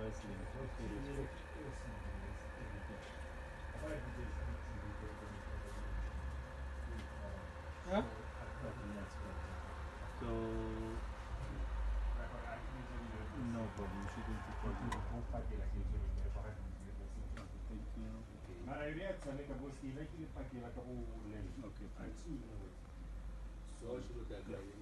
wrestling. Okay. Huh? So, no problem. She going to call you. Okay, thank you. Okay, thanks.